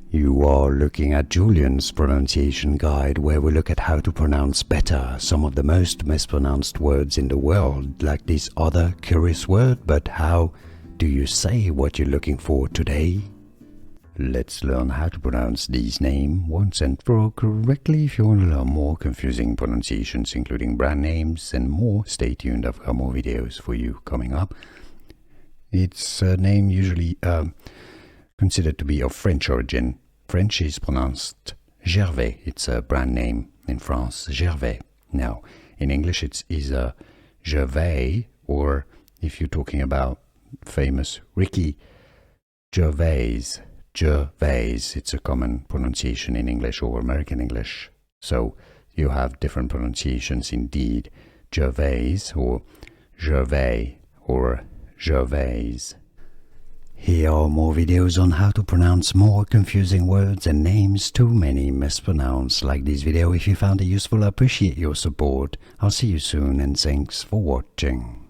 You are looking at Julian's pronunciation guide, where we look at how to pronounce better some of the most mispronounced words in the world, like this other curious word. But how do you say what you're looking for today? Let's learn how to pronounce these names once and for all correctly. If you want to learn more confusing pronunciations, including brand names and more, stay tuned. I've got more videos for you coming up. It's a name usually considered to be of French origin. French is pronounced Gervais. It's a brand name in France, Gervais. Now, in English, it's either Gervais, or if you're talking about famous Ricky Gervais, Gervais. It's a common pronunciation in English or American English. So you have different pronunciations indeed. Gervais or Gervais or Gervais. Here are more videos on how to pronounce more confusing words and names too many mispronounced. Like this video if you found it useful. I appreciate your support. I'll see you soon and thanks for watching.